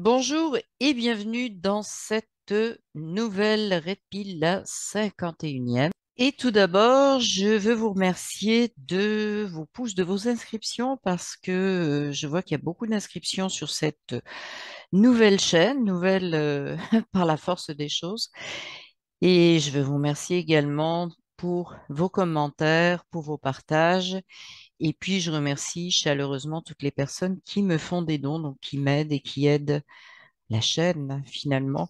Bonjour et bienvenue dans cette nouvelle Red Pill, la 51e. Et tout d'abord, je veux vous remercier de vos pouces, de vos inscriptions, parce que je vois qu'il y a beaucoup d'inscriptions sur cette nouvelle chaîne, nouvelle par la force des choses. Et je veux vous remercier également pour vos commentaires, pour vos partages. Et puis, je remercie chaleureusement toutes les personnes qui me font des dons, donc qui m'aident et qui aident la chaîne finalement,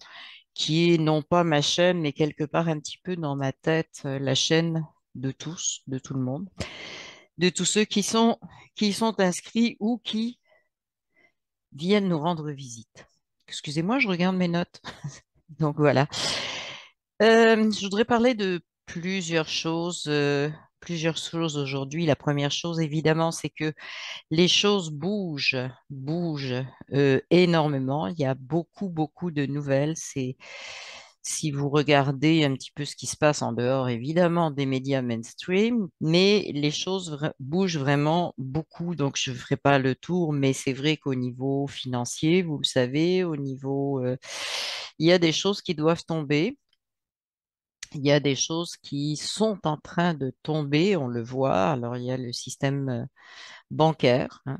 qui est non pas ma chaîne, mais quelque part un petit peu dans ma tête, la chaîne de tous, de tout le monde, de tous ceux qui y sont inscrits ou qui viennent nous rendre visite. Excusez-moi, je regarde mes notes. Donc voilà. Je voudrais parler de plusieurs choses aujourd'hui. La première chose, évidemment, c'est que les choses bougent énormément. Il y a beaucoup de nouvelles. Si vous regardez un petit peu ce qui se passe en dehors, évidemment, des médias mainstream, mais les choses bougent vraiment beaucoup. Donc, je ne ferai pas le tour, mais c'est vrai qu'au niveau financier, vous le savez, il y a des choses qui doivent tomber. Il y a des choses qui sont en train de tomber, on le voit. Alors, il y a le système bancaire, hein,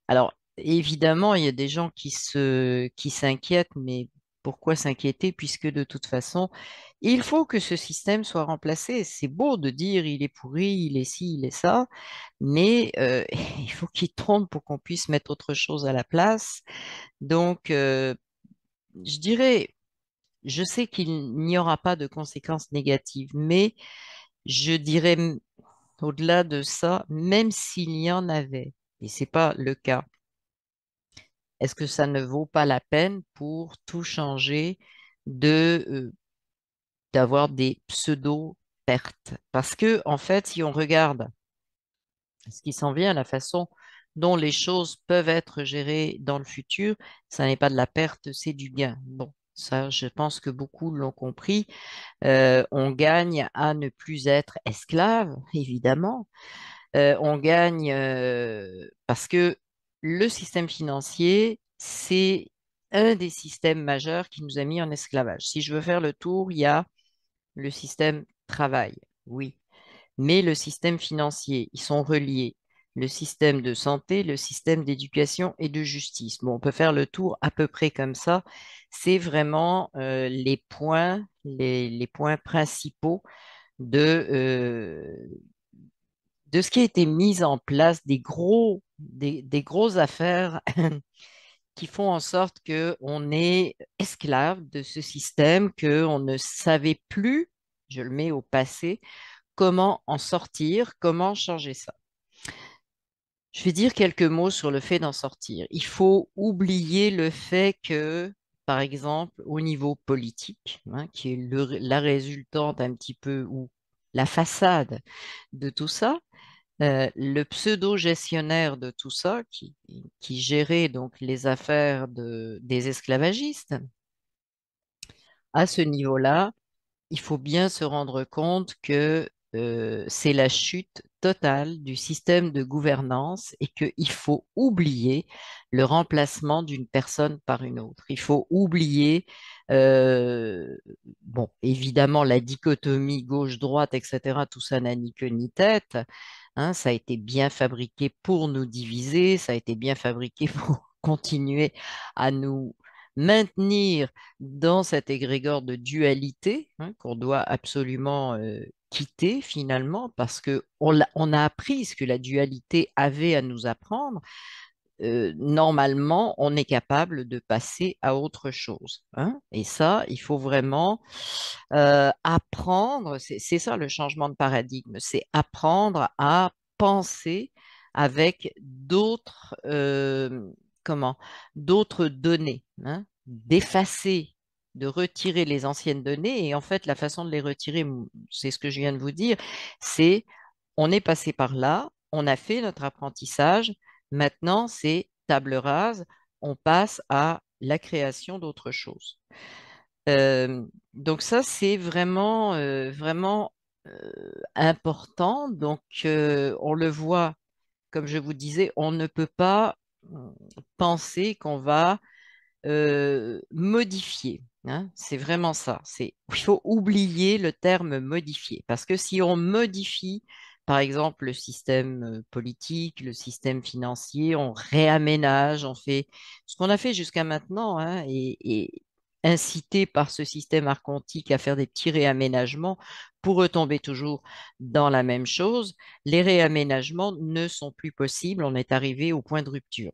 alors, évidemment, il y a des gens qui s'inquiètent, mais pourquoi s'inquiéter puisque de toute façon, il faut que ce système soit remplacé. C'est beau de dire il est pourri, il est ci, il est ça, mais il faut qu'il tombe pour qu'on puisse mettre autre chose à la place. Donc, je dirais, je sais qu'il n'y aura pas de conséquences négatives, mais je dirais au-delà de ça, même s'il y en avait, et c'est pas le cas, est-ce que ça ne vaut pas la peine pour tout changer d'avoir des pseudo-pertes? Parce que, en fait, si on regarde ce qui s'en vient, la façon dont les choses peuvent être gérées dans le futur, ça n'est pas de la perte, c'est du gain. Bon, ça, je pense que beaucoup l'ont compris. On gagne à ne plus être esclave, évidemment. On gagne parce que le système financier, c'est un des systèmes majeurs qui nous a mis en esclavage. Si je veux faire le tour, il y a le système travail, oui, mais le système financier, ils sont reliés. Le système de santé, le système d'éducation et de justice. Bon, on peut faire le tour à peu près comme ça. C'est vraiment les points principaux de, de ce qui a été mis en place, des grosses affaires qui font en sorte qu'on est esclave de ce système, qu'on ne savait plus, je le mets au passé, comment en sortir, comment changer ça. Je vais dire quelques mots sur le fait d'en sortir. Il faut oublier le fait que, par exemple, au niveau politique, hein, qui est la résultante un petit peu ou la façade de tout ça, le pseudo-gestionnaire de tout ça, qui gérait donc les affaires des esclavagistes, à ce niveau-là, il faut bien se rendre compte que c'est la chute totale du système de gouvernance et qu'il faut oublier le remplacement d'une personne par une autre. Il faut oublier, euh, bon, évidemment, la dichotomie gauche-droite, etc., tout ça n'a ni queue ni tête. Hein, ça a été bien fabriqué pour nous diviser, ça a été bien fabriqué pour continuer à nous maintenir dans cet égrégore de dualité, hein, qu'on doit absolument quitter finalement, parce que on a appris ce que la dualité avait à nous apprendre. Normalement, on est capable de passer à autre chose, hein. Et ça, il faut vraiment apprendre, c'est ça le changement de paradigme, c'est apprendre à penser avec comment, d'autres données, hein, d'effacer, de retirer les anciennes données. Et en fait, la façon de les retirer, c'est ce que je viens de vous dire, c'est on est passé par là, on a fait notre apprentissage, maintenant c'est table rase, on passe à la création d'autre chose. Euh, donc ça, c'est vraiment important. Donc, on le voit, comme je vous disais, on ne peut pas penser qu'on va modifier, hein. C'est vraiment ça. Il faut oublier le terme modifier parce que si on modifie, par exemple, le système politique, le système financier, on réaménage, on fait ce qu'on a fait jusqu'à maintenant, hein, et incité par ce système archontique à faire des petits réaménagements pour retomber toujours dans la même chose, les réaménagements ne sont plus possibles. On est arrivé au point de rupture.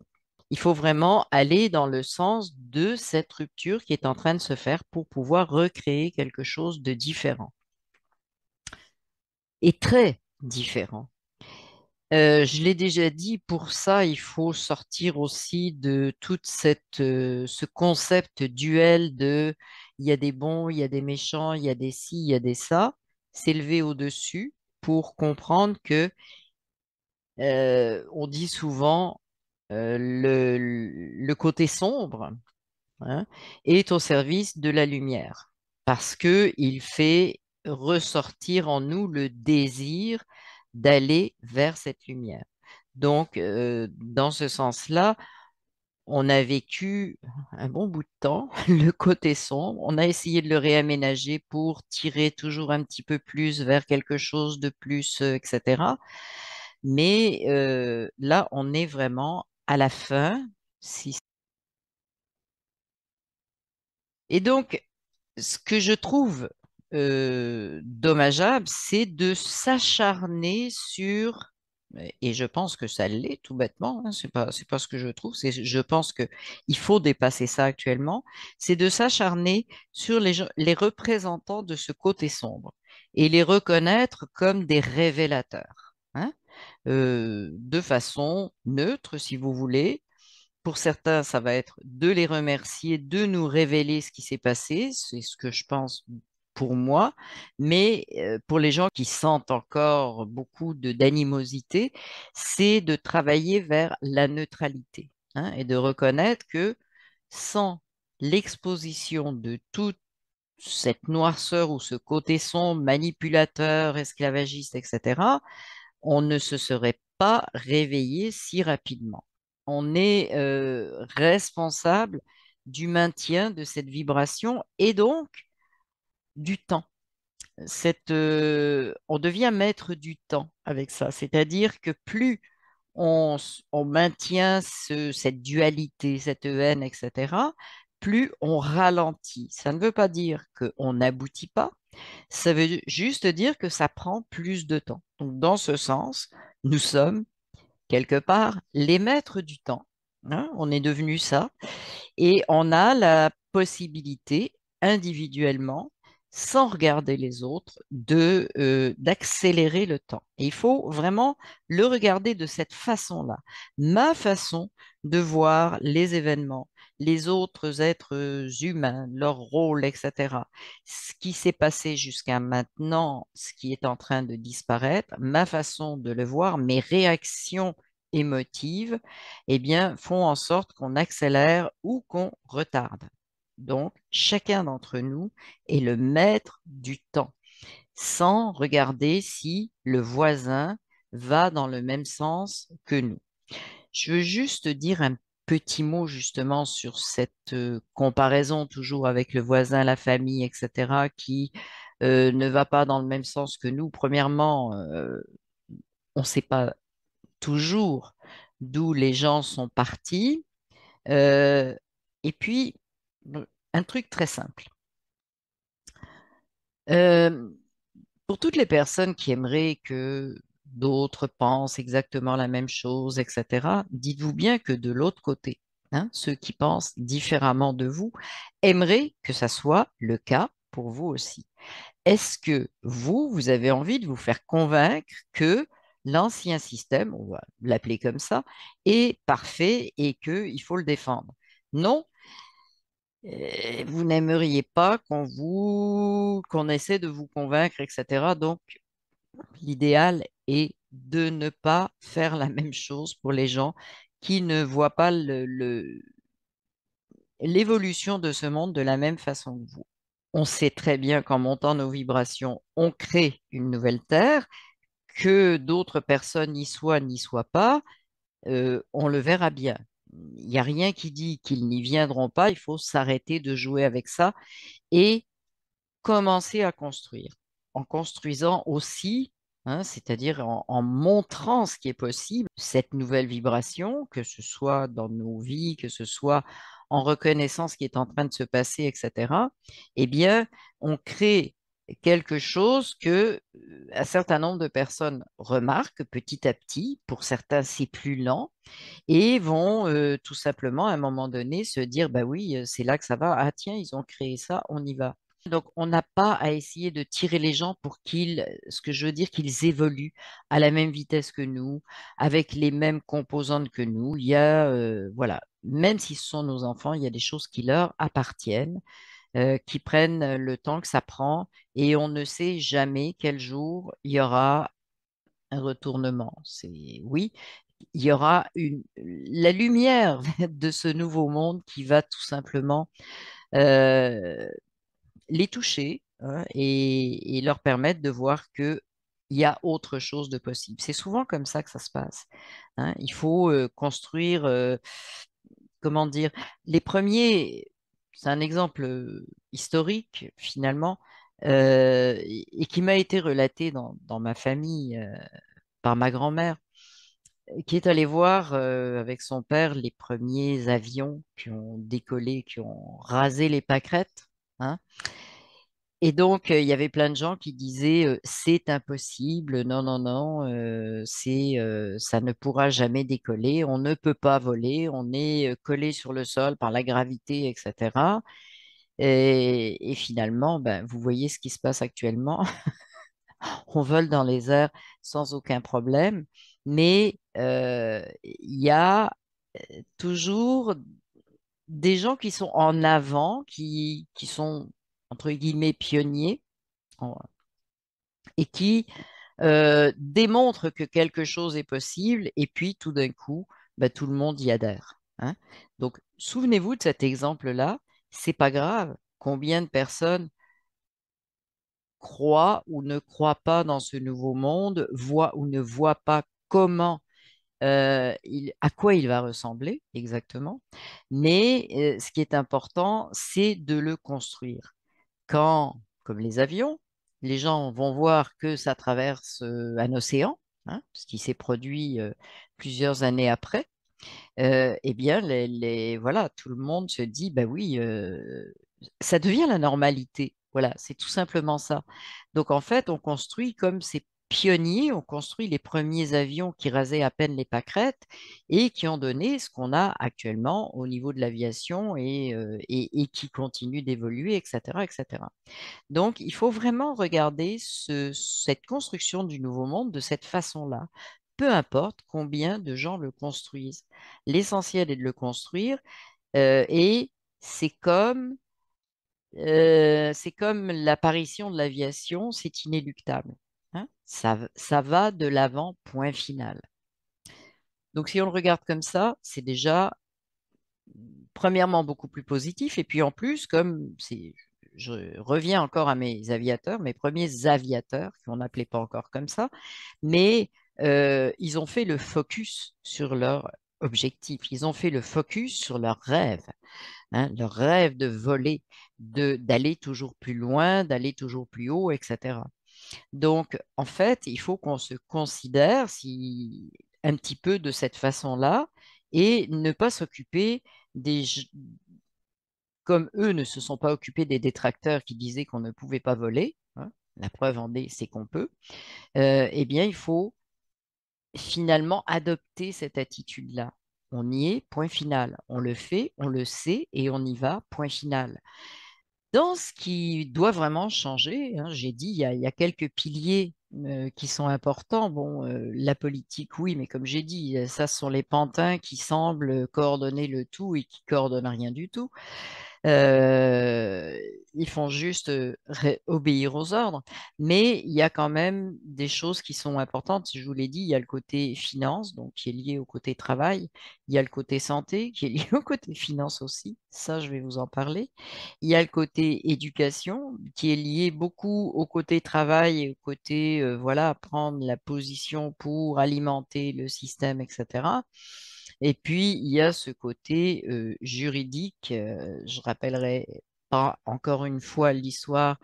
Il faut vraiment aller dans le sens de cette rupture qui est en train de se faire pour pouvoir recréer quelque chose de différent et très différent. Je l'ai déjà dit, pour ça, il faut sortir aussi de ce concept duel de il y a des bons, il y a des méchants, il y a des ci, il y a des ça, s'élever au-dessus pour comprendre que on dit souvent le côté sombre, hein, est au service de la lumière parce que il fait ressortir en nous le désir d'aller vers cette lumière. Donc, dans ce sens-là, on a vécu un bon bout de temps le côté sombre. On a essayé de le réaménager pour tirer toujours un petit peu plus vers quelque chose de plus, etc. Mais là, on est vraiment à la fin. Et donc, ce que je trouve dommageable, c'est de s'acharner sur, et je pense que ça l'est tout bêtement, hein, c'est pas ce que je trouve, je pense que il faut dépasser ça actuellement, c'est de s'acharner sur les représentants de ce côté sombre et les reconnaître comme des révélateurs, hein, de façon neutre, si vous voulez. Pour certains, ça va être de les remercier, de nous révéler ce qui s'est passé. C'est ce que je pense pour moi. Mais pour les gens qui sentent encore beaucoup d'animosité, c'est de travailler vers la neutralité, hein, et de reconnaître que sans l'exposition de toute cette noirceur ou ce côté sombre, manipulateur, esclavagiste, etc., on ne se serait pas réveillé si rapidement. On est responsable du maintien de cette vibration et donc du temps. On devient maître du temps avec ça, c'est-à-dire que plus on maintient cette dualité, cette haine, etc., plus on ralentit. Ça ne veut pas dire qu'on n'aboutit pas, ça veut juste dire que ça prend plus de temps. Donc, dans ce sens, nous sommes quelque part les maîtres du temps, hein. On est devenu ça et on a la possibilité individuellement, sans regarder les autres, d'accélérer le temps. Et il faut vraiment le regarder de cette façon-là. Ma façon de voir les événements, les autres êtres humains, leur rôle, etc. Ce qui s'est passé jusqu'à maintenant, ce qui est en train de disparaître, ma façon de le voir, mes réactions émotives, eh bien, font en sorte qu'on accélère ou qu'on retarde. Donc, chacun d'entre nous est le maître du temps, sans regarder si le voisin va dans le même sens que nous. Je veux juste dire un petit mot justement sur cette comparaison toujours avec le voisin, la famille, etc., qui ne va pas dans le même sens que nous. Premièrement, on ne sait pas toujours d'où les gens sont partis. Euh, et puis, un truc très simple. Euh, pour toutes les personnes qui aimeraient que d'autres pensent exactement la même chose, etc., dites-vous bien que de l'autre côté, hein, ceux qui pensent différemment de vous aimeraient que ça soit le cas pour vous aussi. Est-ce que vous avez envie de vous faire convaincre que l'ancien système, on va l'appeler comme ça, est parfait et qu'il faut le défendre? Non, vous n'aimeriez pas qu'on essaie de vous convaincre, etc. Donc, l'idéal est de ne pas faire la même chose pour les gens qui ne voient pas l'évolution de ce monde de la même façon que vous. On sait très bien qu'en montant nos vibrations, on crée une nouvelle Terre, que d'autres personnes n'y soient pas, on le verra bien. il n'y a rien qui dit qu'ils n'y viendront pas. Il faut s'arrêter de jouer avec ça et commencer à construire. En construisant aussi, hein, c'est-à-dire en montrant ce qui est possible, cette nouvelle vibration, que ce soit dans nos vies, que ce soit en reconnaissant ce qui est en train de se passer, etc., eh bien, on crée quelque chose que un certain nombre de personnes remarquent petit à petit. Pour certains, c'est plus lent et vont tout simplement à un moment donné se dire, bah oui, c'est là que ça va. Ah tiens, ils ont créé ça, on y va. Donc, on n'a pas à essayer de tirer les gens pour qu'ils, ce que je veux dire, qu'ils évoluent à la même vitesse que nous, avec les mêmes composantes que nous. Il y a, voilà, même si ce sont nos enfants, il y a des choses qui leur appartiennent, qui prennent le temps que ça prend, et on ne sait jamais quel jour il y aura un retournement. C'est oui, il y aura la lumière de ce nouveau monde qui va tout simplement euh, les toucher, hein, et leur permettre de voir que il y a autre chose de possible. C'est souvent comme ça que ça se passe, hein. Il faut construire, comment dire, les premiers, c'est un exemple historique finalement, et qui m'a été relaté dans ma famille par ma grand-mère, qui est allée voir avec son père les premiers avions qui ont décollé, qui ont rasé les pâquerettes, hein. Et donc, il y avait plein de gens qui disaient c'est impossible, non, non, non, ça ne pourra jamais décoller, on ne peut pas voler, on est collé sur le sol par la gravité, etc. Et finalement, ben, vous voyez ce qui se passe actuellement. On vole dans les airs sans aucun problème, mais il y a toujours des gens qui sont en avant, qui sont, entre guillemets, pionniers en- et qui démontrent que quelque chose est possible, et puis tout d'un coup, bah, tout le monde y adhère, hein. Donc, souvenez-vous de cet exemple-là, c'est pas grave combien de personnes croient ou ne croient pas dans ce nouveau monde, voient ou ne voient pas comment, à quoi il va ressembler exactement. Mais ce qui est important, c'est de le construire. Quand, comme les avions, les gens vont voir que ça traverse un océan, hein, ce qui s'est produit plusieurs années après, eh bien, voilà, tout le monde se dit, bah oui, ça devient la normalité. Voilà, c'est tout simplement ça. Donc, en fait, on construit comme ces pionniers, on construit les premiers avions qui rasaient à peine les pâquerettes et qui ont donné ce qu'on a actuellement au niveau de l'aviation, et qui continue d'évoluer, etc., etc. Donc, il faut vraiment regarder cette construction du nouveau monde de cette façon-là, peu importe combien de gens le construisent. L'essentiel est de le construire, et c'est comme, c'est comme l'apparition de l'aviation, c'est inéluctable, hein. Ça va de l'avant, point final. Donc, si on le regarde comme ça, c'est déjà premièrement beaucoup plus positif. Et puis en plus, je reviens encore à mes aviateurs, mes premiers aviateurs, qu'on n'appelait pas encore comme ça, mais ils ont fait le focus sur leur objectif, ils ont fait le focus sur leur rêve, hein, leur rêve de voler, d'aller toujours plus loin, d'aller toujours plus haut, etc. Donc, en fait, il faut qu'on se considère un petit peu de cette façon-là, et ne pas s'occuper comme eux ne se sont pas occupés des détracteurs qui disaient qu'on ne pouvait pas voler, hein, la preuve en est, c'est qu'on peut, eh bien, il faut finalement adopter cette attitude-là. On y est, point final. On le fait, on le sait et on y va, point final. Dans ce qui doit vraiment changer, hein, j'ai dit, il y a quelques piliers qui sont importants. Bon, la politique, oui, mais comme j'ai dit, ça, ce sont les pantins qui semblent coordonner le tout et qui coordonnent rien du tout. Euh, Ils font juste obéir aux ordres, mais il y a quand même des choses qui sont importantes. Je vous l'ai dit, il y a le côté finance, donc qui est lié au côté travail. Il y a le côté santé, qui est lié au côté finance aussi. Ça, je vais vous en parler. Il y a le côté éducation, qui est lié beaucoup au côté travail et au côté, voilà, prendre la position pour alimenter le système, etc. Et puis, il y a ce côté juridique. Je rappellerai pas encore une fois l'histoire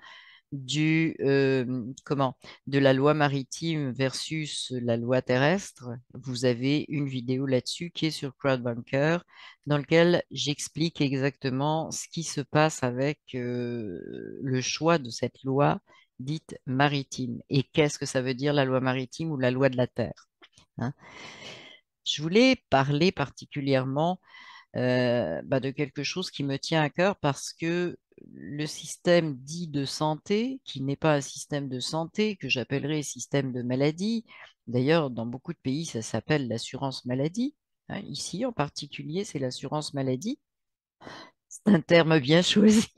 comment, de la loi maritime versus la loi terrestre. Vous avez une vidéo là-dessus qui est sur CrowdBunker, dans lequel j'explique exactement ce qui se passe avec le choix de cette loi dite maritime. Et qu'est-ce que ça veut dire la loi maritime ou la loi de la terre, hein. Je voulais parler particulièrement de quelque chose qui me tient à cœur parce que le système dit de santé, qui n'est pas un système de santé, que j'appellerais système de maladie, d'ailleurs, dans beaucoup de pays, ça s'appelle l'assurance maladie, hein. Ici, en particulier, c'est l'assurance maladie. C'est un terme bien choisi,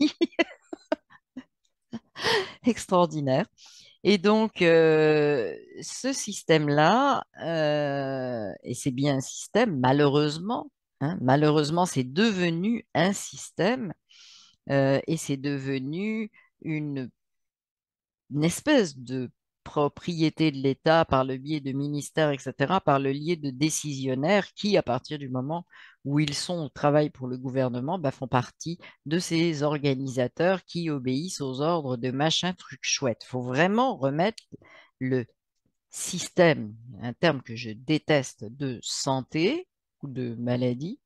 extraordinaire. Et donc, ce système-là, et c'est bien un système, malheureusement, hein, malheureusement, c'est devenu un système et c'est devenu une, une espèce de propriété de l'État par le biais de ministères, etc., par le biais de décisionnaires qui, à partir du moment où ils sont au travail pour le gouvernement, font partie de ces organisateurs qui obéissent aux ordres de machin truc chouette. Il faut vraiment remettre le système, un terme que je déteste, de santé ou de maladie,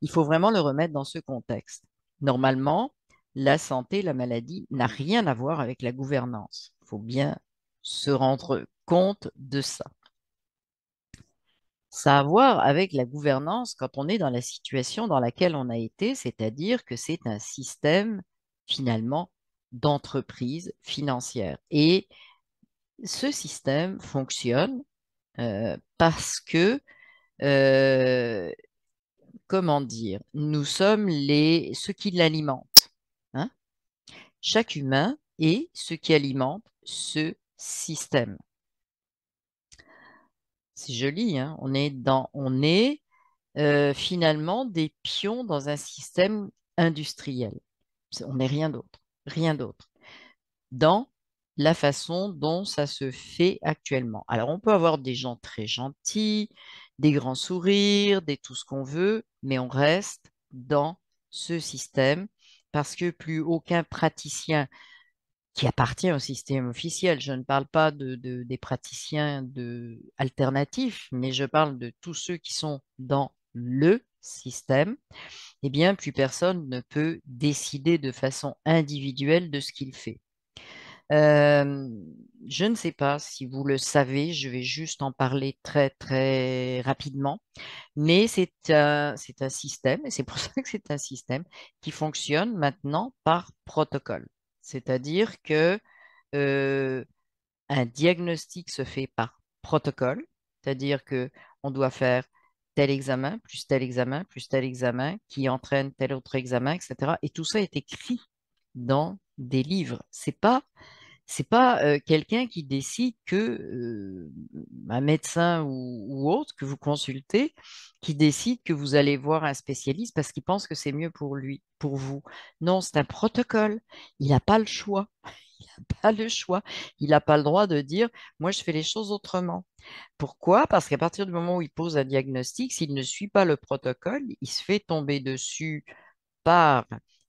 il faut vraiment le remettre dans ce contexte. Normalement, la santé, la maladie n'a rien à voir avec la gouvernance. Il faut bien se rendre compte de ça. Ça a à voir avec la gouvernance quand on est dans la situation dans laquelle on a été, c'est-à-dire que c'est un système finalement d'entreprise financière. Et ce système fonctionne parce que euh, comment dire, nous sommes ceux qui l'alimentent, hein. Chaque humain est ce qui alimente ce système. C'est joli, hein. On est finalement des pions dans un système industriel. On n'est rien d'autre, rien d'autre. Dans la façon dont ça se fait actuellement. Alors, on peut avoir des gens très gentils, des grands sourires, des tout ce qu'on veut, mais on reste dans ce système parce que plus aucun praticien qui appartient au système officiel, je ne parle pas des praticiens alternatifs, mais je parle de tous ceux qui sont dans le système, eh bien, plus personne ne peut décider de façon individuelle de ce qu'il fait. Euh, je ne sais pas si vous le savez, je vais juste en parler très très rapidement, mais c'est un système, et c'est pour ça que c'est un système qui fonctionne maintenant par protocole. C'est-à-dire que euh, un diagnostic se fait par protocole, c'est-à-dire que on doit faire tel examen, plus tel examen, plus tel examen, qui entraîne tel autre examen, etc. Et tout ça est écrit dans des livres. C'est pas quelqu'un qui décide que un médecin ou autre que vous consultez, qui décide que vous allez voir un spécialiste parce qu'il pense que c'est mieux pour lui, pour vous. Non, c'est un protocole. Il n'a pas le choix. Il n'a pas le choix. Il n'a pas le droit de dire, moi, je fais les choses autrement. Pourquoi? Parce qu'à partir du moment où il pose un diagnostic, s'il ne suit pas le protocole, il se fait tomber dessus par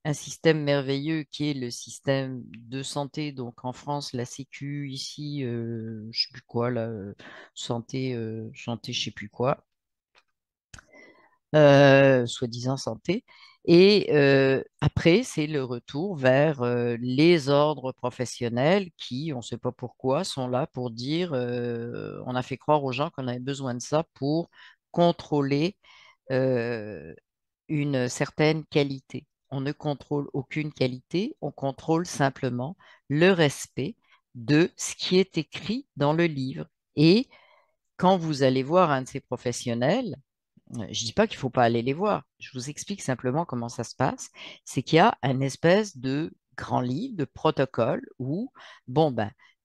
un système merveilleux qui est le système de santé. Donc en France, la Sécu, ici, je sais plus quoi, santé, je sais plus quoi, soi-disant santé. Et après, c'est le retour vers les ordres professionnels qui, on ne sait pas pourquoi, sont là pour dire, on a fait croire aux gens qu'on avait besoin de ça pour contrôler euh, une certaine qualité. On ne contrôle aucune qualité, on contrôle simplement le respect de ce qui est écrit dans le livre. Et quand vous allez voir un de ces professionnels, je ne dis pas qu'il ne faut pas aller les voir, je vous explique simplement comment ça se passe, c'est qu'il y a un espèce de grand livre, de protocole où, bon,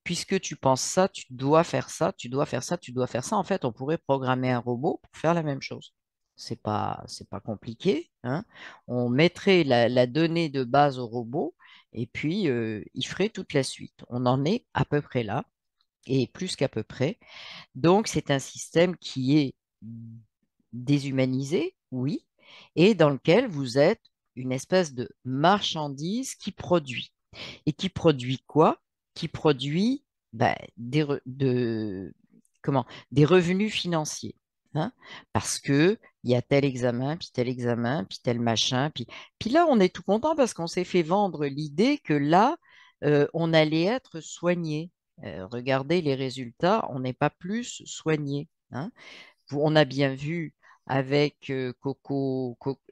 puisque tu penses ça, tu dois faire ça, tu dois faire ça, tu dois faire ça. En fait, on pourrait programmer un robot pour faire la même chose. C'est pas compliqué, hein. On mettrait la donnée de base au robot et puis il ferait toute la suite. On en est à peu près là et plus qu'à peu près. Donc, c'est un système qui est déshumanisé, oui, et dans lequel vous êtes une espèce de marchandise qui produit. Et qui produit quoi? Qui produit ben, comment, des revenus financiers. Hein. Parce que il y a tel examen, puis tel machin. Puis là, on est tout content parce qu'on s'est fait vendre l'idée que là, on allait être soigné. Regardez les résultats, on n'est pas plus soigné. Hein. On a bien vu avec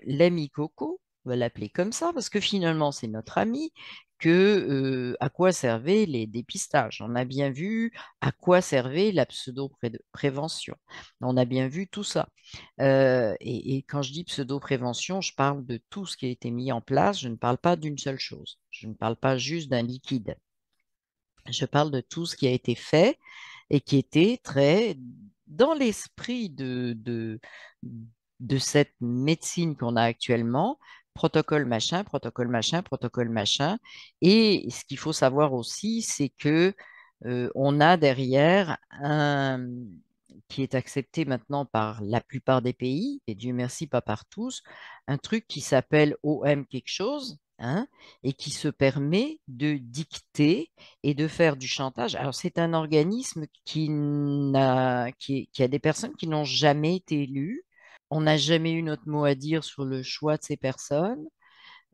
l'ami Coco, on va l'appeler comme ça, parce que finalement c'est notre ami, que à quoi servaient les dépistages. On a bien vu à quoi servait la pseudo-prévention. On a bien vu tout ça. Et quand je dis pseudo-prévention, je parle de tout ce qui a été mis en place. Je ne parle pas d'une seule chose. Je ne parle pas juste d'un liquide. Je parle de tout ce qui a été fait et qui était très dans l'esprit de cette médecine qu'on a actuellement, protocole machin, protocole machin, protocole machin. Et ce qu'il faut savoir aussi, c'est que on a derrière un qui est accepté maintenant par la plupart des pays, et Dieu merci, pas par tous, un truc qui s'appelle OM quelque chose, hein, et qui se permet de dicter et de faire du chantage. Alors, c'est un organisme qui a des personnes qui n'ont jamais été élues. On n'a jamais eu notre mot à dire sur le choix de ces personnes.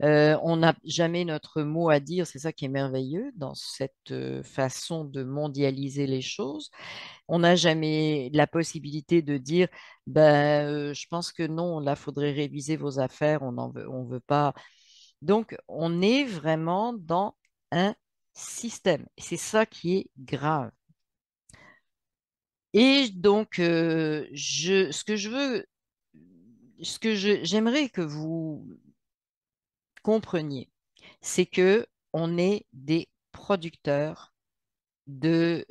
On n'a jamais notre mot à dire, c'est ça qui est merveilleux dans cette façon de mondialiser les choses. On n'a jamais la possibilité de dire, ben, je pense que non, là, faudrait réviser vos affaires, on veut pas. Donc, on est vraiment dans un système. Et c'est ça qui est grave. Et donc, ce que je veux, j'aimerais que vous compreniez, c'est que on est des producteurs de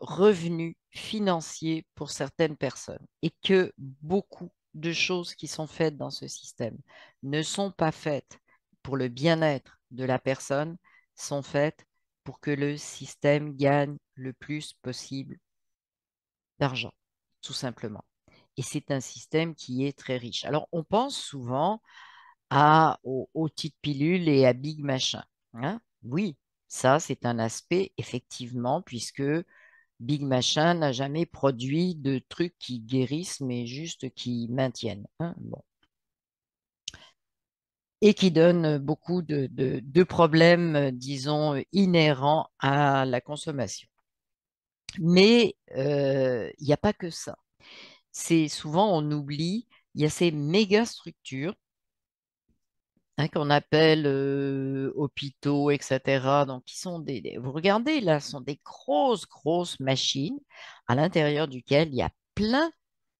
revenus financiers pour certaines personnes et que beaucoup de choses qui sont faites dans ce système ne sont pas faites pour le bien-être de la personne, sont faites pour que le système gagne le plus possible d'argent, tout simplement. Et c'est un système qui est très riche. Alors, on pense souvent aux petites pilules et à Big Machin. Hein. Oui, ça, c'est un aspect, effectivement, puisque Big Machin n'a jamais produit de trucs qui guérissent, mais juste qui maintiennent. Hein. Bon. Et qui donnent beaucoup de problèmes, disons, inhérents à la consommation. Mais il n'y a pas que ça. C'est souvent, on oublie, il y a ces méga structures hein, qu'on appelle hôpitaux, etc. Donc, qui sont vous regardez là, ce sont des grosses, grosses machines à l'intérieur duquel il y a plein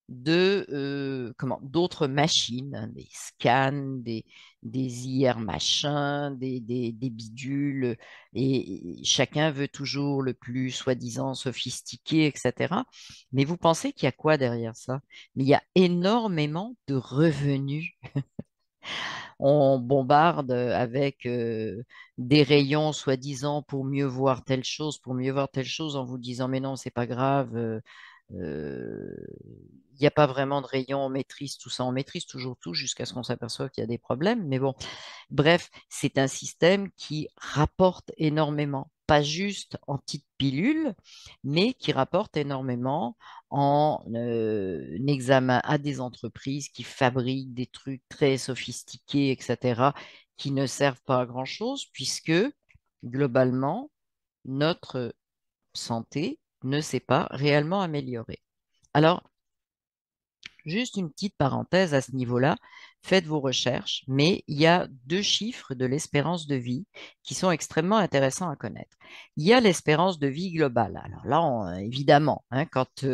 d'autres machines, hein, des scans, des IR machins, des bidules, et chacun veut toujours le plus soi-disant sophistiqué, etc. Mais vous pensez qu'il y a quoi derrière ça? Mais il y a énormément de revenus. On bombarde avec des rayons soi-disant pour mieux voir telle chose, pour mieux voir telle chose, en vous disant mais non, c'est pas grave. Euh, Il n'y a pas vraiment de rayons, on maîtrise tout ça, on maîtrise toujours tout jusqu'à ce qu'on s'aperçoive qu'il y a des problèmes. Mais bon, bref, c'est un système qui rapporte énormément, pas juste en petites pilules, mais qui rapporte énormément en examen à des entreprises qui fabriquent des trucs très sophistiqués, etc., qui ne servent pas à grand-chose, puisque globalement, notre santé ne s'est pas réellement améliorée. Alors, juste une petite parenthèse à ce niveau-là, faites vos recherches, mais il y a deux chiffres de l'espérance de vie qui sont extrêmement intéressants à connaître. Il y a l'espérance de vie globale. Alors là, évidemment, hein, quand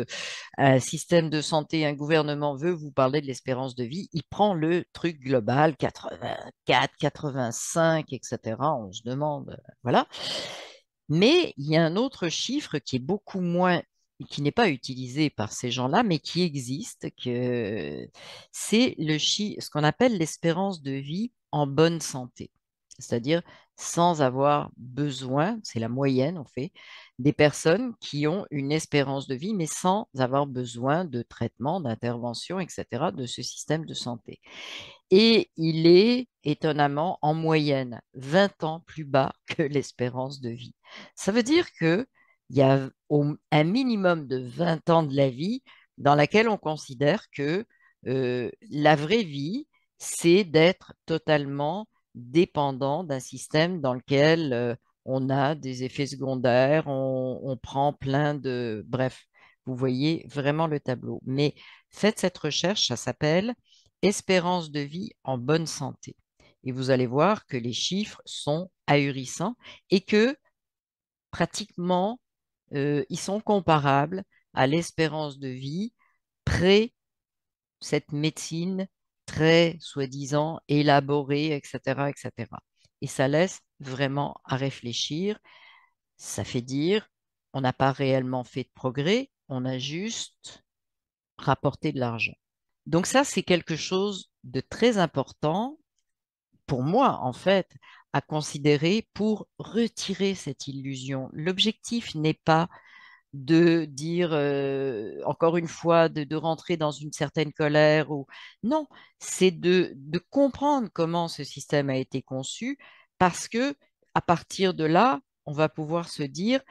un système de santé, un gouvernement veut vous parler de l'espérance de vie, il prend le truc global, 84, 85, etc. On se demande, voilà. Mais il y a un autre chiffre qui est beaucoup moins, qui n'est pas utilisé par ces gens-là, mais qui existe, que c'est ce qu'on appelle l'espérance de vie en bonne santé. c'est-à-dire sans avoir besoin, c'est la moyenne en fait, des personnes qui ont une espérance de vie, mais sans avoir besoin de traitement, d'intervention, etc., de ce système de santé. Et il est étonnamment en moyenne 20 ans plus bas que l'espérance de vie. Ça veut dire que il y a un minimum de 20 ans de la vie dans laquelle on considère que la vraie vie, c'est d'être totalement dépendant d'un système dans lequel on a des effets secondaires, on prend plein de... Bref, vous voyez vraiment le tableau. Mais faites cette recherche, ça s'appelle espérance de vie en bonne santé. Et vous allez voir que les chiffres sont ahurissants et que pratiquement, ils sont comparables à l'espérance de vie pré cette médecine très, soi-disant, élaborée, etc., etc. Et cetera. Et ça laisse vraiment à réfléchir. Ça fait dire, on n'a pas réellement fait de progrès, on a juste rapporté de l'argent. Donc ça, c'est quelque chose de très important pour moi, en fait, à considérer pour retirer cette illusion. L'objectif n'est pas de dire, encore une fois, de rentrer dans une certaine colère ou non, c'est de comprendre comment ce système a été conçu parce que à partir de là, on va pouvoir se dire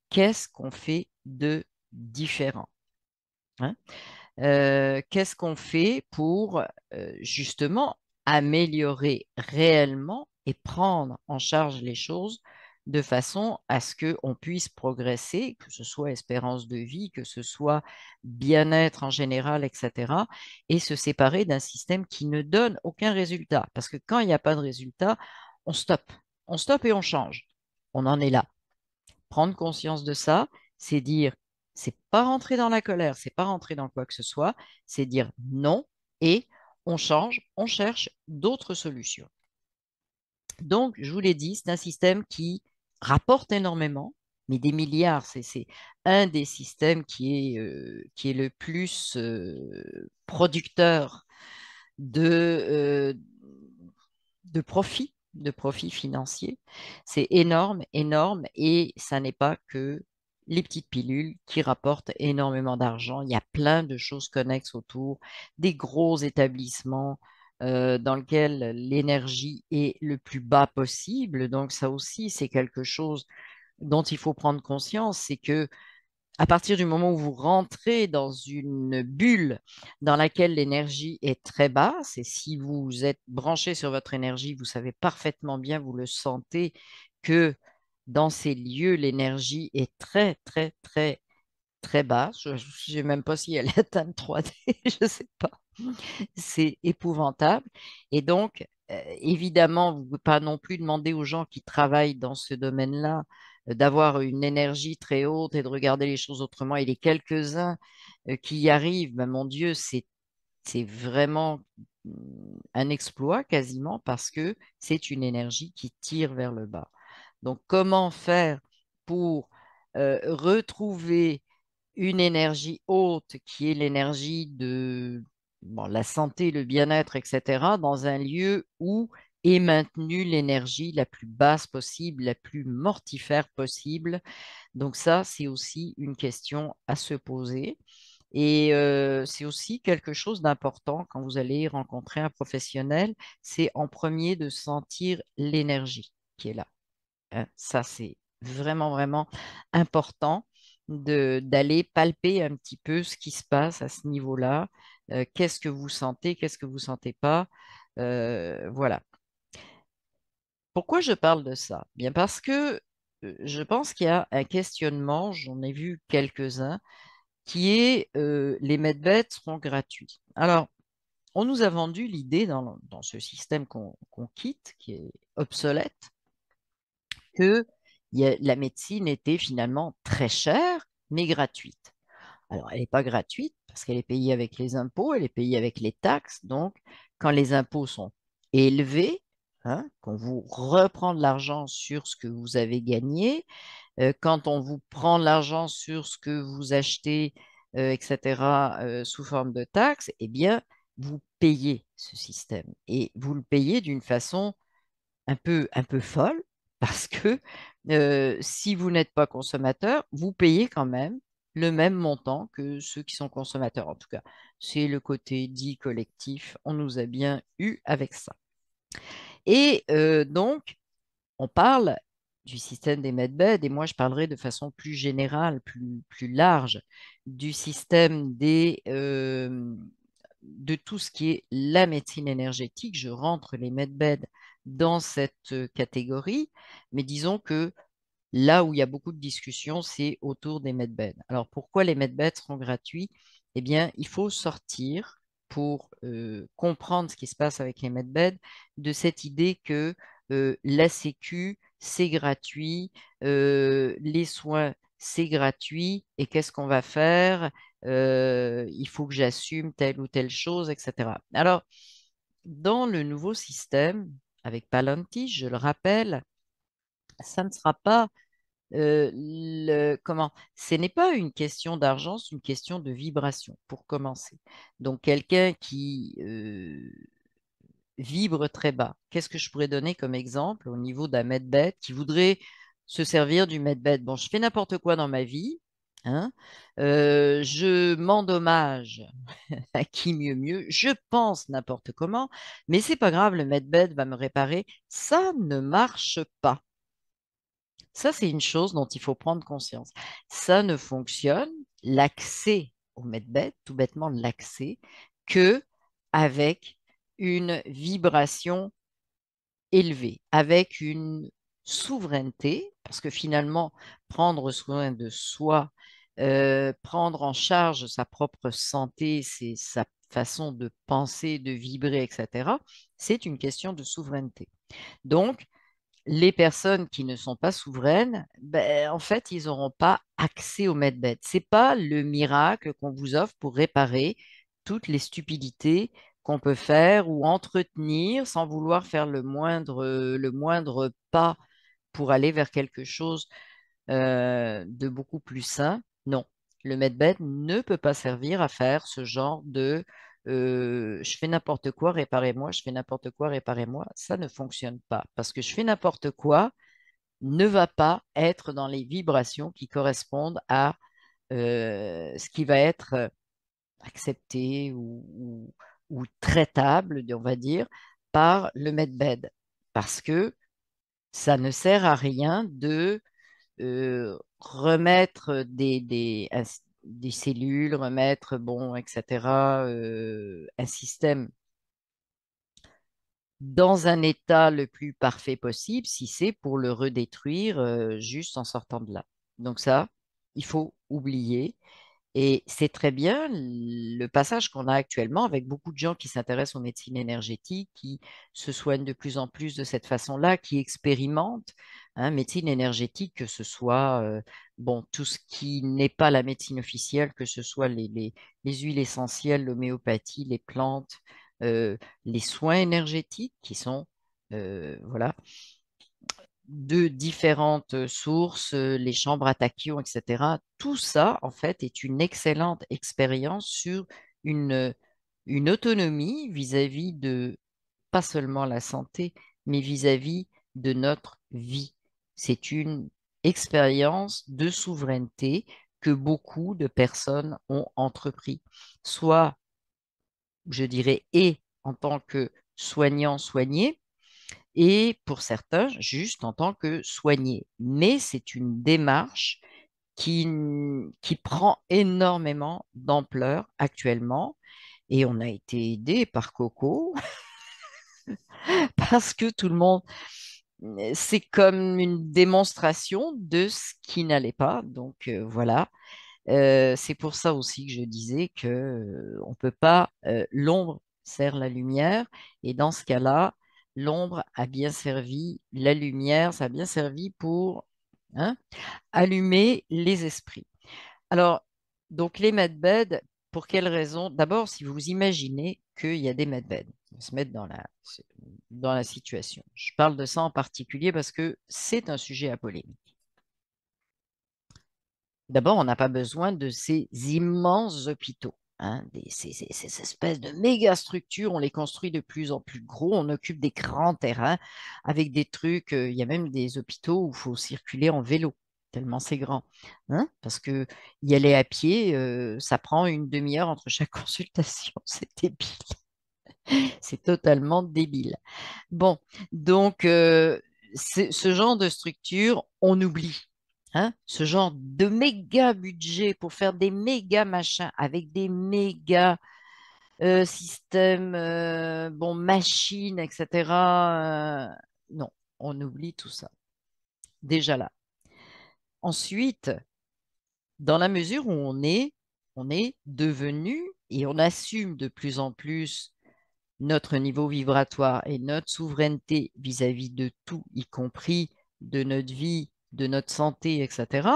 qu'est-ce qu'on fait de différent, hein. Qu'est-ce qu'on fait pour justement améliorer réellement et prendre en charge les choses de façon à ce qu'on puisse progresser, que ce soit espérance de vie, que ce soit bien-être en général, etc., et se séparer d'un système qui ne donne aucun résultat. Parce que quand il n'y a pas de résultat, on stoppe. On stoppe et on change. On en est là. Prendre conscience de ça, c'est dire, c'est pas rentrer dans la colère, c'est pas rentrer dans quoi que ce soit, c'est dire non et on change, on cherche d'autres solutions. Donc, je vous l'ai dit, c'est un système qui rapporte énormément, mais des milliards. C'est un des systèmes qui est le plus producteur de, de profit financier. C'est énorme, énorme, et ça n'est pas que les petites pilules qui rapportent énormément d'argent. Il y a plein de choses connexes autour, des gros établissements dans lesquels l'énergie est le plus bas possible. Donc ça aussi, c'est quelque chose dont il faut prendre conscience, c'est que à partir du moment où vous rentrez dans une bulle dans laquelle l'énergie est très basse, et si vous êtes branché sur votre énergie, vous savez parfaitement bien, vous le sentez, que dans ces lieux, l'énergie est très, très, très, très basse. Je ne sais même pas si elle atteint 3D, je ne sais pas. C'est épouvantable. Et donc, évidemment, vous ne pouvez pas non plus demander aux gens qui travaillent dans ce domaine-là d'avoir une énergie très haute et de regarder les choses autrement. Et les quelques-uns qui y arrivent, ben, mon Dieu, c'est vraiment un exploit quasiment parce que c'est une énergie qui tire vers le bas. Donc, comment faire pour retrouver une énergie haute qui est l'énergie de bon, la santé, le bien-être, etc., dans un lieu où est maintenue l'énergie la plus basse possible, la plus mortifère possible. Donc ça, c'est aussi une question à se poser. Et c'est aussi quelque chose d'important quand vous allez rencontrer un professionnel, c'est en premier de sentir l'énergie qui est là, hein. Ça, c'est vraiment, vraiment important d'aller palper un petit peu ce qui se passe à ce niveau-là. Qu'est-ce que vous sentez, qu'est-ce que vous sentez pas? Voilà. Pourquoi je parle de ça? Bien parce que je pense qu'il y a un questionnement, j'en ai vu quelques-uns, qui est les medbeds seront gratuits. Alors, on nous a vendu l'idée dans ce système qu'on quitte, qui est obsolète, que la médecine était finalement très chère, mais gratuite. Alors, elle n'est pas gratuite parce qu'elle est payée avec les impôts, elle est payée avec les taxes. Donc, quand les impôts sont élevés, hein, qu'on vous reprend de l'argent sur ce que vous avez gagné, quand on vous prend de l'argent sur ce que vous achetez, etc., sous forme de taxes, eh bien, vous payez ce système. Et vous le payez d'une façon un peu folle parce que si vous n'êtes pas consommateur, vous payez quand même le même montant que ceux qui sont consommateurs. En tout cas, c'est le côté dit collectif. On nous a bien eu avec ça. Et donc, on parle du système des medbeds et moi, je parlerai de façon plus générale, plus large, du système de tout ce qui est la médecine énergétique. Je rentre les medbeds dans cette catégorie, mais disons que là où il y a beaucoup de discussions, c'est autour des medbeds. Alors pourquoi les medbeds seront gratuits? Eh bien, il faut sortir pour comprendre ce qui se passe avec les medbeds de cette idée que la Sécu, c'est gratuit, les soins, c'est gratuit, et qu'est-ce qu'on va faire? Il faut que j'assume telle ou telle chose, etc. Alors, dans le nouveau système, avec Palantir, je le rappelle, ça ne sera pas ce n'est pas une question d'argent, c'est une question de vibration, pour commencer. Donc, quelqu'un qui vibre très bas, qu'est-ce que je pourrais donner comme exemple au niveau d'un medbed qui voudrait se servir du medbed? Bon, je fais n'importe quoi dans ma vie, hein, je m'endommage, à qui mieux mieux, je pense n'importe comment, mais c'est pas grave, le medbed va me réparer. Ça ne marche pas. Ça, c'est une chose dont il faut prendre conscience. Ça ne fonctionne, l'accès au medbed, tout bêtement l'accès, que avec une vibration élevée, avec une souveraineté, parce que finalement, prendre soin de soi, prendre en charge sa propre santé, c'est sa façon de penser, de vibrer, etc., c'est une question de souveraineté. Donc, les personnes qui ne sont pas souveraines, ben, en fait, ils n'auront pas accès au medbed. Ce n'est pas le miracle qu'on vous offre pour réparer toutes les stupidités qu'on peut faire ou entretenir sans vouloir faire le moindre pas pour aller vers quelque chose de beaucoup plus sain. Non, le medbed ne peut pas servir à faire ce genre de je fais n'importe quoi, réparez-moi, je fais n'importe quoi, réparez-moi. Ça ne fonctionne pas parce que je fais n'importe quoi ne va pas être dans les vibrations qui correspondent à ce qui va être accepté ou traitable, on va dire, par le medbed. Parce que ça ne sert à rien de remettre des cellules, remettre, bon, etc., un système dans un état le plus parfait possible si c'est pour le redétruire juste en sortant de là. Donc ça, il faut oublier. Et c'est très bien le passage qu'on a actuellement avec beaucoup de gens qui s'intéressent aux médecines énergétiques, qui se soignent de plus en plus de cette façon-là, qui expérimentent médecine énergétique, que ce soit bon, tout ce qui n'est pas la médecine officielle, que ce soit les huiles essentielles, l'homéopathie, les plantes, les soins énergétiques qui sont voilà, de différentes sources, les chambres à tachyon, etc. Tout ça, en fait, est une excellente expérience sur une, une autonomie vis-à-vis de pas seulement la santé, mais vis-à-vis de notre vie. C'est une expérience de souveraineté que beaucoup de personnes ont entrepris, soit, je dirais, et en tant que soignant, soigné, et pour certains, juste en tant que soigné. Mais c'est une démarche qui prend énormément d'ampleur actuellement. Et on a été aidé par Coco parce que tout le monde, c'est comme une démonstration de ce qui n'allait pas. Donc voilà. C'est pour ça aussi que je disais que on ne peut pas, l'ombre sert la lumière, et dans ce cas-là, l'ombre a bien servi la lumière, ça a bien servi pour hein, allumer les esprits. Alors, donc les medbeds, pour quelles raisons? D'abord, si vous imaginez qu'il y a des medbeds, on va se mettre dans la situation. Je parle de ça en particulier parce que c'est un sujet à polémique. D'abord, on n'a pas besoin de ces immenses hôpitaux. hein, ces espèces de méga structures, on les construit de plus en plus gros, on occupe des grands terrains avec des trucs, il y a même des hôpitaux où il faut circuler en vélo, tellement c'est grand. Hein, parce que y aller à pied, ça prend une demi-heure entre chaque consultation. C'est débile. C'est totalement débile. Bon, donc ce genre de structure, on oublie. Hein, ce genre de méga budget pour faire des méga machins avec des méga systèmes, bon, machines, etc. Non, on oublie tout ça. Déjà là. Ensuite, dans la mesure où on est devenu et on assume de plus en plus notre niveau vibratoire et notre souveraineté vis-à-vis de tout, y compris de notre vie, de notre santé, etc.,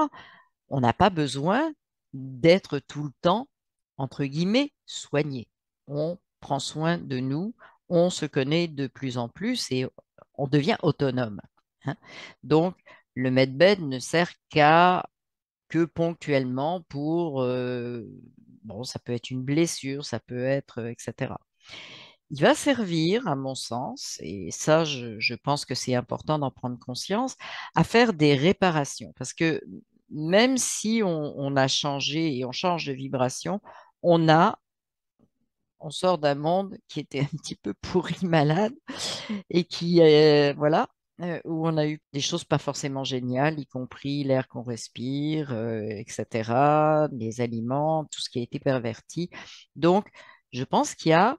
on n'a pas besoin d'être tout le temps, entre guillemets, soigné. On prend soin de nous, on se connaît de plus en plus et on devient autonome. Hein. Donc, le medbed ne sert qu'à que ponctuellement pour, bon, ça peut être une blessure, ça peut être, etc. Il va servir, à mon sens, et ça, je pense que c'est important d'en prendre conscience, à faire des réparations. Parce que même si on a changé et on change de vibration, on a, on sort d'un monde qui était un petit peu pourri, malade, et qui, voilà, où on a eu des choses pas forcément géniales, y compris l'air qu'on respire, etc., les aliments, tout ce qui a été perverti. Donc, je pense qu'il y a,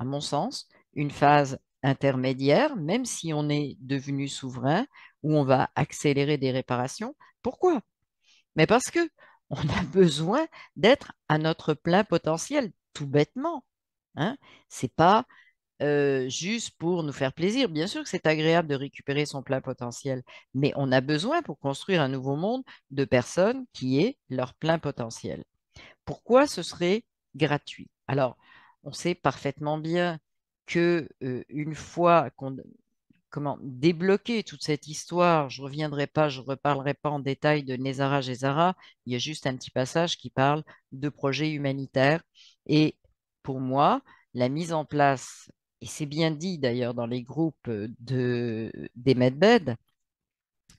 à mon sens, une phase intermédiaire, même si on est devenu souverain, où on va accélérer des réparations. Pourquoi? Mais parce que on a besoin d'être à notre plein potentiel, tout bêtement. Hein? C'est pas juste pour nous faire plaisir. Bien sûr que c'est agréable de récupérer son plein potentiel, mais on a besoin pour construire un nouveau monde de personnes qui aient leur plein potentiel. Pourquoi ce serait gratuit? Alors, on sait parfaitement bien que une fois qu'on comment débloquer toute cette histoire, je reviendrai pas, je reparlerai pas en détail de Nezara Gezara, il y a juste un petit passage qui parle de projets humanitaires et pour moi, la mise en place, et c'est bien dit d'ailleurs dans les groupes des Medbed,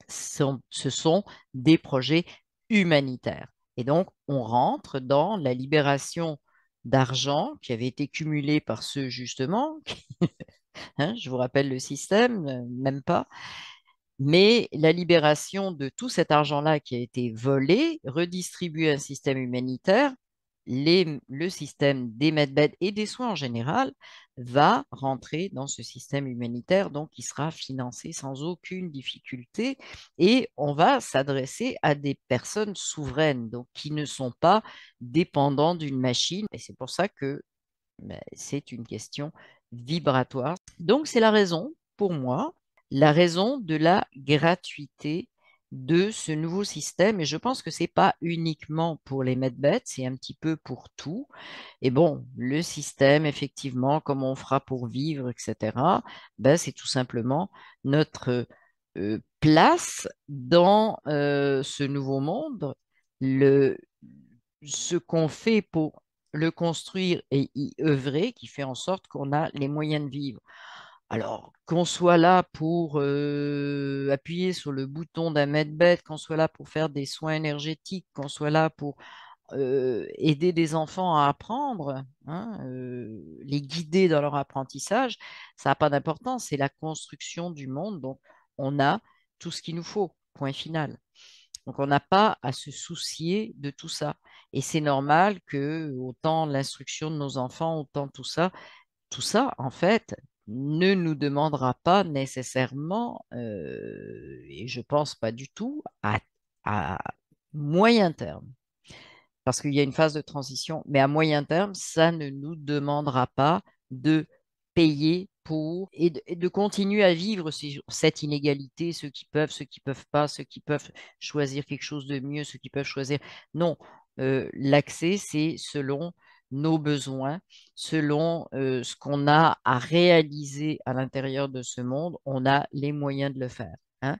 ce sont des projets humanitaires. Et donc, on rentre dans la libération d'argent qui avait été cumulé par ceux justement, hein, je vous rappelle le système, même pas, mais la libération de tout cet argent-là qui a été volé, redistribué à un système humanitaire, le système des medbeds et des soins en général va rentrer dans ce système humanitaire, donc il sera financé sans aucune difficulté et on va s'adresser à des personnes souveraines, donc qui ne sont pas dépendants d'une machine. Et c'est pour ça que ben, c'est une question vibratoire. Donc c'est la raison, pour moi, la raison de la gratuité de ce nouveau système. Et je pense que c'est pas uniquement pour les medbeds, c'est un petit peu pour tout. Et bon, le système, effectivement, comment on fera pour vivre, etc., ben, c'est tout simplement notre place dans ce nouveau monde, le, ce qu'on fait pour le construire et y œuvrer, qui fait en sorte qu'on a les moyens de vivre. Alors, qu'on soit là pour appuyer sur le bouton d'un medbed, qu'on soit là pour faire des soins énergétiques, qu'on soit là pour aider des enfants à apprendre, hein, les guider dans leur apprentissage, ça n'a pas d'importance, c'est la construction du monde. Donc, on a tout ce qu'il nous faut, point final. Donc, on n'a pas à se soucier de tout ça. Et c'est normal que autant l'instruction de nos enfants, autant tout ça, en fait, ne nous demandera pas nécessairement, et je pense pas du tout, à moyen terme parce qu'il y a une phase de transition, mais à moyen terme, ça ne nous demandera pas de payer pour et de continuer à vivre sur cette inégalité, ceux qui peuvent pas, ceux qui peuvent choisir quelque chose de mieux, ceux qui peuvent choisir. Non, l'accès, c'est selon nos besoins, selon ce qu'on a à réaliser à l'intérieur de ce monde, on a les moyens de le faire. Hein.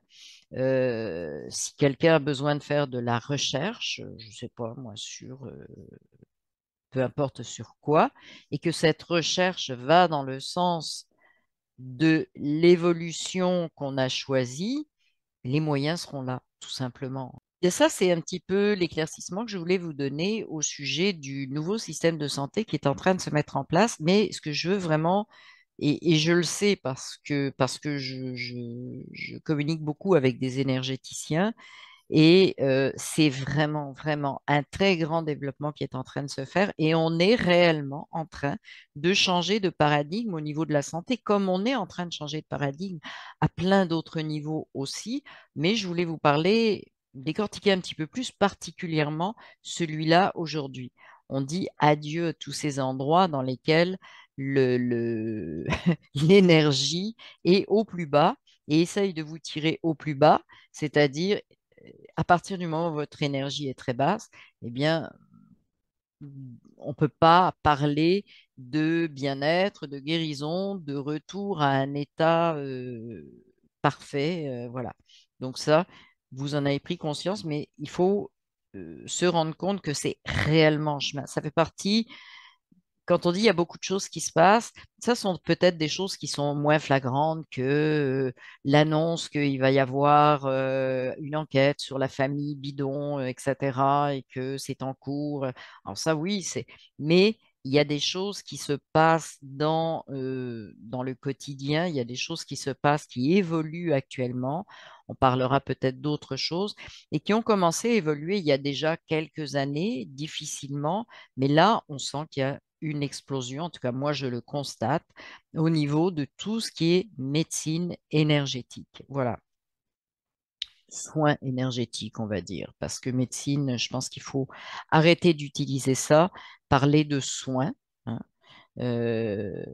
Si quelqu'un a besoin de faire de la recherche, je ne sais pas, moi, sur peu importe sur quoi, et que cette recherche va dans le sens de l'évolution qu'on a choisie, les moyens seront là, tout simplement. Et ça, c'est un petit peu l'éclaircissement que je voulais vous donner au sujet du nouveau système de santé qui est en train de se mettre en place. Mais ce que je veux vraiment, et je le sais parce que je communique beaucoup avec des énergéticiens, et c'est vraiment, vraiment un très grand développement qui est en train de se faire et on est réellement en train de changer de paradigme au niveau de la santé, comme on est en train de changer de paradigme à plein d'autres niveaux aussi. Mais je voulais vous parler, décortiquer un petit peu plus, particulièrement celui-là aujourd'hui. On dit adieu à tous ces endroits dans lesquels l'énergie est au plus bas et essaye de vous tirer au plus bas, c'est-à-dire à partir du moment où votre énergie est très basse, eh bien, on ne peut pas parler de bien-être, de guérison, de retour à un état parfait. Voilà. Donc ça, vous en avez pris conscience, mais il faut se rendre compte que c'est réellement en chemin. Ça fait partie quand on dit il y a beaucoup de choses qui se passent, ça sont peut-être des choses qui sont moins flagrantes que l'annonce qu'il va y avoir une enquête sur la famille bidon, etc., et que c'est en cours. Alors ça, oui, c'est. Mais il y a des choses qui se passent dans le quotidien, il y a des choses qui se passent, qui évoluent actuellement. On parlera peut-être d'autres choses et qui ont commencé à évoluer il y a déjà quelques années, difficilement, mais là, on sent qu'il y a une explosion, en tout cas moi je le constate, au niveau de tout ce qui est médecine énergétique. Voilà, soins énergétiques, on va dire, parce que médecine, je pense qu'il faut arrêter d'utiliser ça, parler de soins, hein, euh,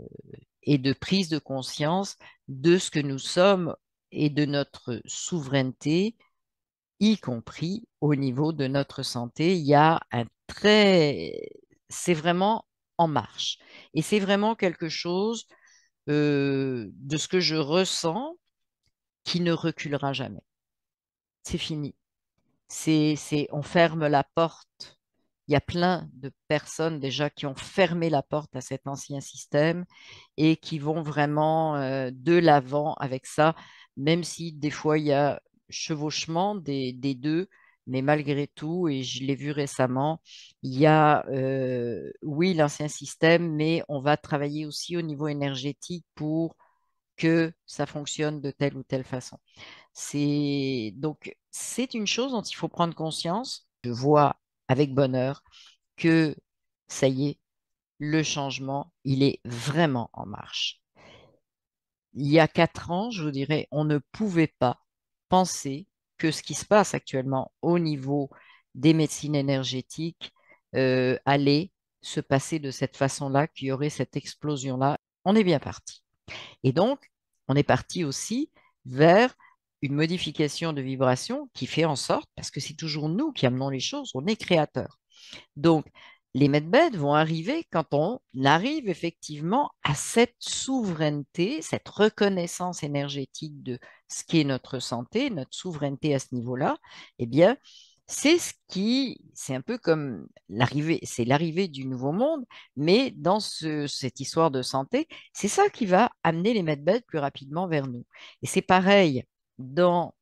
et de prise de conscience de ce que nous sommes et de notre souveraineté, y compris au niveau de notre santé. Il y a un très... C'est vraiment en marche. Et c'est vraiment quelque chose de ce que je ressens qui ne reculera jamais. C'est fini. On ferme la porte. Il y a plein de personnes déjà qui ont fermé la porte à cet ancien système et qui vont vraiment de l'avant avec ça, même si des fois il y a chevauchement des deux, mais malgré tout, et je l'ai vu récemment, il y a, oui, l'ancien système, mais on va travailler aussi au niveau énergétique pour que ça fonctionne de telle ou telle façon. C'est une chose dont il faut prendre conscience. Je vois avec bonheur que ça y est, le changement, il est vraiment en marche. Il y a 4 ans, je vous dirais, on ne pouvait pas penser que ce qui se passe actuellement au niveau des médecines énergétiques allait se passer de cette façon-là, qu'il y aurait cette explosion-là. On est bien parti. Et donc, on est parti aussi vers une modification de vibration qui fait en sorte, parce que c'est toujours nous qui amenons les choses, on est créateurs. Donc, les medbeds vont arriver quand on arrive effectivement à cette souveraineté, cette reconnaissance énergétique de ce qui est notre santé, notre souveraineté à ce niveau-là. Eh bien, c'est un peu comme c'est l'arrivée du nouveau monde, mais dans cette histoire de santé, c'est ça qui va amener les medbeds plus rapidement vers nous. Et c'est pareil dans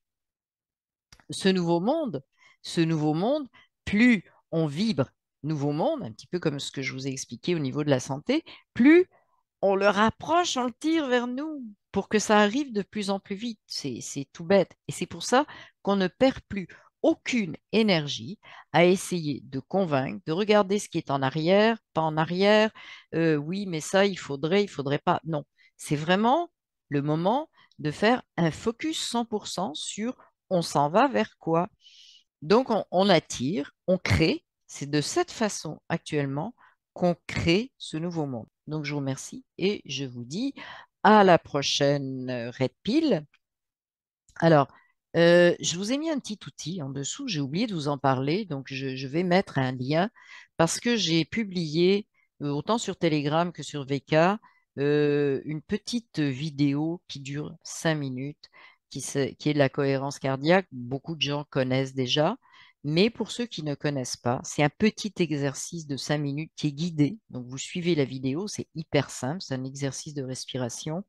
ce nouveau monde, ce nouveau monde, plus on vibre nouveau monde, un petit peu comme ce que je vous ai expliqué au niveau de la santé, plus on le rapproche, on le tire vers nous pour que ça arrive de plus en plus vite. C'est tout bête. Et c'est pour ça qu'on ne perd plus aucune énergie à essayer de convaincre, de regarder ce qui est en arrière, pas en arrière. Oui, mais ça, il faudrait pas. Non, c'est vraiment le moment de faire un focus 100% sur on s'en va vers quoi. Donc, on attire, on crée. C'est de cette façon actuellement qu'on crée ce nouveau monde. Donc, je vous remercie et je vous dis à la prochaine Red Pill. Alors, je vous ai mis un petit outil en dessous, j'ai oublié de vous en parler, donc je vais mettre un lien parce que j'ai publié autant sur Telegram que sur VK une petite vidéo qui dure 5 minutes, qui est de la cohérence cardiaque. Beaucoup de gens connaissent déjà, Mais pour ceux qui ne connaissent pas, c'est un petit exercice de 5 minutes qui est guidé. Donc vous suivez la vidéo, c'est hyper simple, c'est un exercice de respiration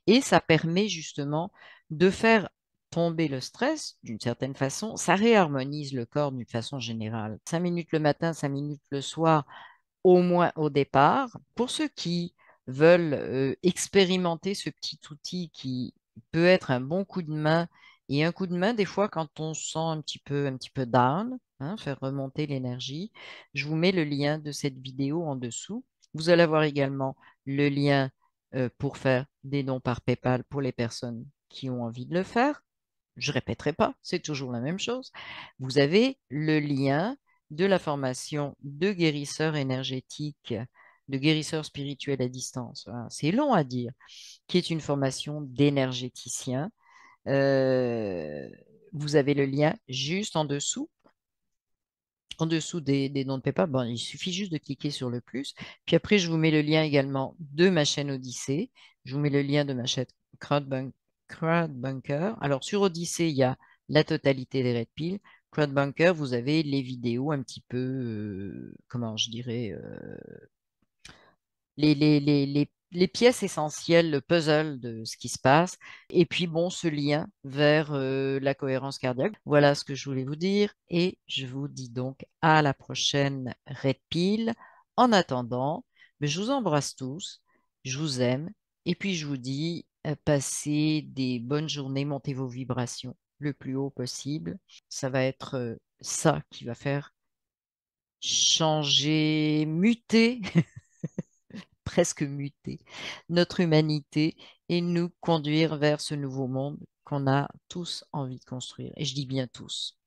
et ça permet justement de faire tomber le stress d'une certaine façon. Ça réharmonise le corps d'une façon générale. 5 minutes le matin, 5 minutes le soir, au moins au départ. Pour ceux qui veulent expérimenter ce petit outil qui peut être un bon coup de main et un coup de main des fois quand on se sent un petit peu down, hein, faire remonter l'énergie, je vous mets le lien de cette vidéo en dessous. Vous allez avoir également le lien pour faire des dons par PayPal pour les personnes qui ont envie de le faire. Je répéterai pas, c'est toujours la même chose. Vous avez le lien de la formation de guérisseur énergétique, de guérisseur spirituel à distance. Voilà, c'est long à dire, qui est une formation d'énergéticien. Euh, Vous avez le lien juste en dessous des dons de PayPal. Bon, il suffit juste de cliquer sur le plus. Puis après, je vous mets le lien également de ma chaîne Odyssée. Je vous mets le lien de ma chaîne Crowdbunker. Alors, sur Odyssée, il y a la totalité des Red Pill. Crowdbunker, vous avez les vidéos un petit peu, comment je dirais, les pièces essentielles, le puzzle de ce qui se passe, et puis bon, ce lien vers la cohérence cardiaque. Voilà ce que je voulais vous dire, et je vous dis donc à la prochaine Red Pill. En attendant, ben, je vous embrasse tous, je vous aime, et puis je vous dis, passez des bonnes journées, montez vos vibrations le plus haut possible. Ça va être ça qui va faire changer, muter presque muter notre humanité et nous conduire vers ce nouveau monde qu'on a tous envie de construire. Et je dis bien tous.